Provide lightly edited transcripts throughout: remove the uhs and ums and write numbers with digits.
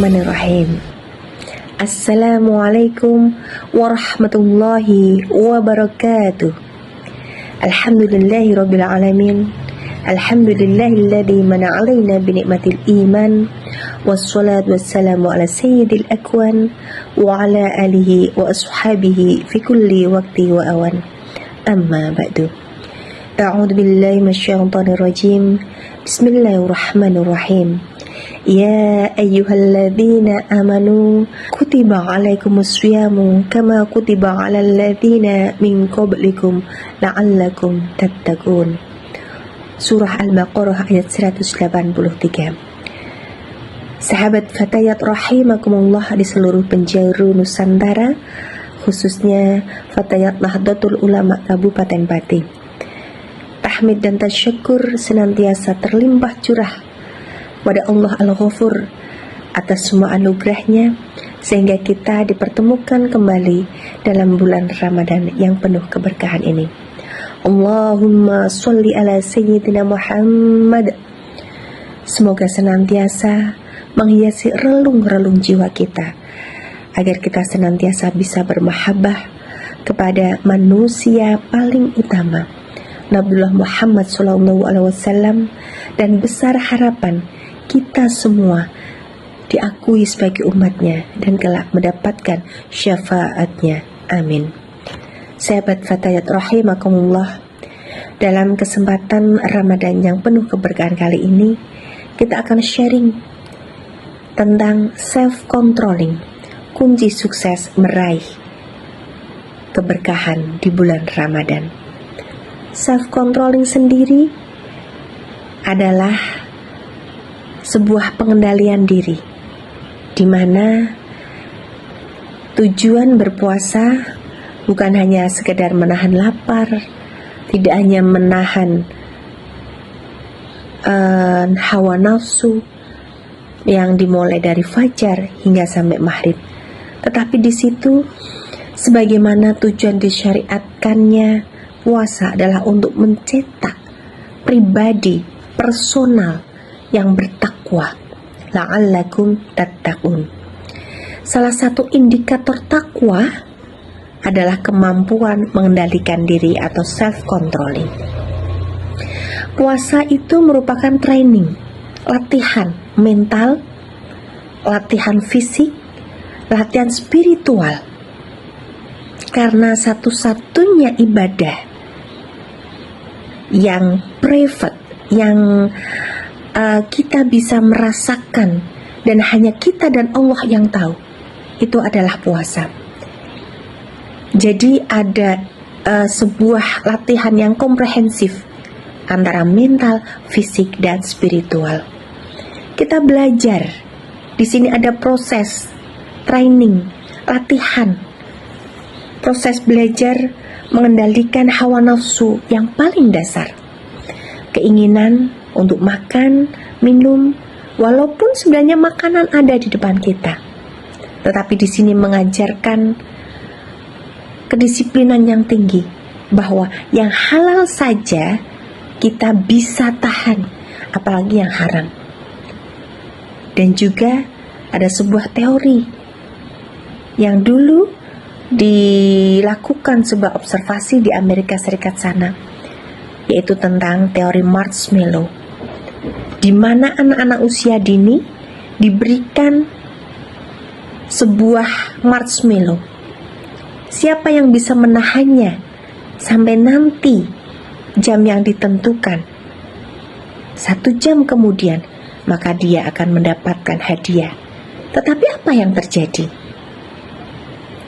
Bismillahirrahmanirrahim. Assalamualaikum warahmatullahi wabarakatuh. Alhamdulillahirabbil alamin. Alhamdulillahilladzi mana 'alaina bi ni'matil iman. Wassalatu wassalamu ala sayyidil akwan wa ala alihi wa ashabihi fi kulli waqti wa awan. Amma ba'du. A'udzu billahi minasyaitonir rajim. Bismillahirrahmanirrahim. Ya ayyuhalladzina amanu kutiba alaikumusyamu kama kutiba alal ladzina min qablikum la'allakum tattaqun. Surah Al-Baqarah ayat 183. Sahabat Fatayat rahimakumullah di seluruh penjuru Nusantara, khususnya Fatayat Nahdlatul Ulama Kabupaten Pati, tahmid dan tasyakur senantiasa terlimpah curah pada Allah Al-Ghafur atas semua anugerahnya, sehingga kita dipertemukan kembali dalam bulan Ramadan yang penuh keberkahan ini. Allahumma sholli ala sayyidina Muhammad. Semoga senantiasa menghiasi relung-relung jiwa kita, agar kita senantiasa bisa bermahabbah kepada manusia paling utama, Nabiullah Muhammad SAW, dan besar harapan kita semua diakui sebagai umatnya dan kelak mendapatkan syafaatnya. Amin. Sahabat Fatayat rahimakumullah, dalam kesempatan Ramadan yang penuh keberkahan kali ini, kita akan sharing tentang self-controlling, kunci sukses meraih keberkahan di bulan Ramadan. Self-controlling sendiri adalah sebuah pengendalian diri, di mana tujuan berpuasa bukan hanya sekedar menahan lapar, tidak hanya menahan hawa nafsu yang dimulai dari fajar hingga sampai maghrib, tetapi di situ sebagaimana tujuan disyariatkannya puasa adalah untuk mencetak pribadi personal yang bertakwa, la'allakum tattaqun. Salah satu indikator takwa adalah kemampuan mengendalikan diri atau self-controlling. Puasa itu merupakan training, latihan mental, latihan fisik, latihan spiritual. Karena satu-satunya ibadah yang private, yang kita bisa merasakan dan hanya kita dan Allah yang tahu, itu adalah puasa. Jadi ada sebuah latihan yang komprehensif antara mental, fisik, dan spiritual. Kita belajar. Di sini ada proses training, latihan. Proses belajar mengendalikan hawa nafsu yang paling dasar. Keinginan untuk makan, minum, walaupun sebenarnya makanan ada di depan kita, tetapi di sini mengajarkan kedisiplinan yang tinggi, bahwa yang halal saja kita bisa tahan, apalagi yang haram. Dan juga ada sebuah teori yang dulu dilakukan sebuah observasi di Amerika Serikat sana, yaitu tentang teori marshmallow, di mana anak-anak usia dini diberikan sebuah marshmallow. Siapa yang bisa menahannya sampai nanti jam yang ditentukan, 1 jam kemudian, maka dia akan mendapatkan hadiah. Tetapi apa yang terjadi?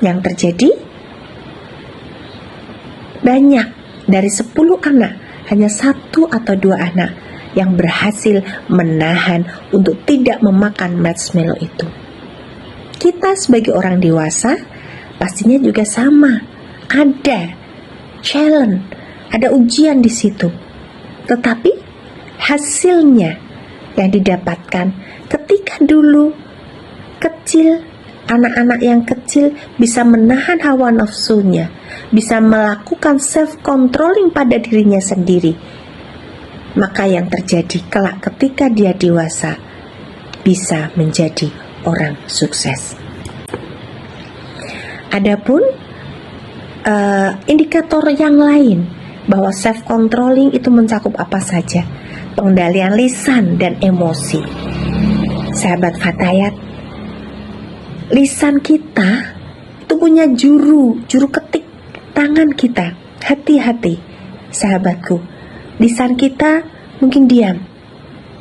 Yang terjadi, banyak dari 10 anak, hanya 1 atau 2 anak yang berhasil menahan untuk tidak memakan marshmallow itu. Kita sebagai orang dewasa pastinya juga sama, ada challenge, ada ujian di situ. Tetapi hasilnya yang didapatkan ketika dulu kecil, anak-anak yang kecil bisa menahan hawa nafsunya, bisa melakukan self-controlling pada dirinya sendiri, maka yang terjadi kelak ketika dia dewasa bisa menjadi orang sukses. Adapun indikator yang lain bahwa self-controlling itu mencakup apa saja? Pengendalian lisan dan emosi. Sahabat Fatayat, lisan kita itu punya juru ketik tangan kita. Hati-hati sahabatku, lisan kita mungkin diam,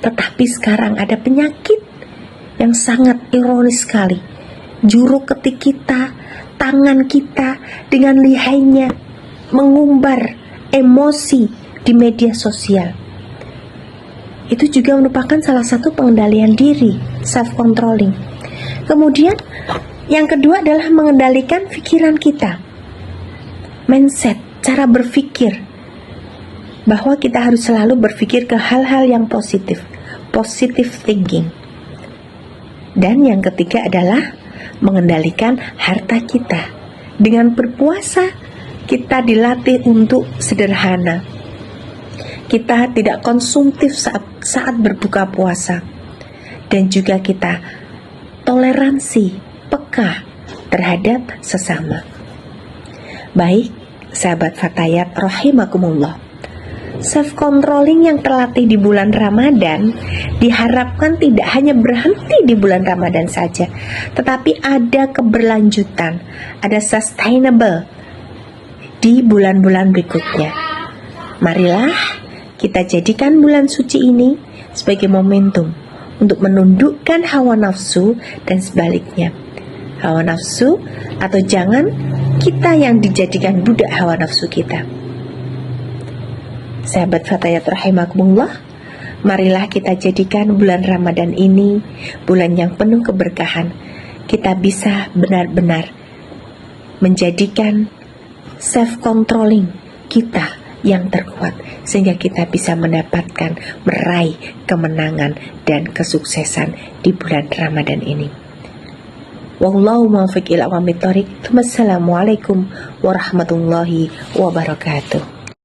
tetapi sekarang ada penyakit yang sangat ironis sekali. Juru ketik kita, tangan kita dengan lihainya mengumbar emosi di media sosial. Itu juga merupakan salah satu pengendalian diri, self-controlling. Kemudian yang kedua adalah mengendalikan pikiran kita, mindset, cara berpikir, bahwa kita harus selalu berpikir ke hal-hal yang positif, positive thinking. Dan yang ketiga adalah mengendalikan harta kita. Dengan berpuasa, kita dilatih untuk sederhana. Kita tidak konsumtif saat berbuka puasa. Dan juga kita toleransi, peka terhadap sesama. Baik, sahabat Fatayat rahimakumullah, self-controlling yang terlatih di bulan Ramadan diharapkan tidak hanya berhenti di bulan Ramadan saja, tetapi ada keberlanjutan, ada sustainable di bulan-bulan berikutnya. Marilah kita jadikan bulan suci ini sebagai momentum untuk menundukkan hawa nafsu dan sebaliknya. Hawa nafsu atau jangan kita yang dijadikan budak hawa nafsu kita. Sahabat Fatayat rahimakumullah, marilah kita jadikan bulan Ramadan ini bulan yang penuh keberkahan. Kita bisa benar-benar menjadikan self-controlling kita yang terkuat, sehingga kita bisa mendapatkan, meraih kemenangan dan kesuksesan di bulan Ramadan ini. Wallahu muwaffiq ila aqwamit thoriq. Wassalamualaikum warahmatullahi wabarakatuh.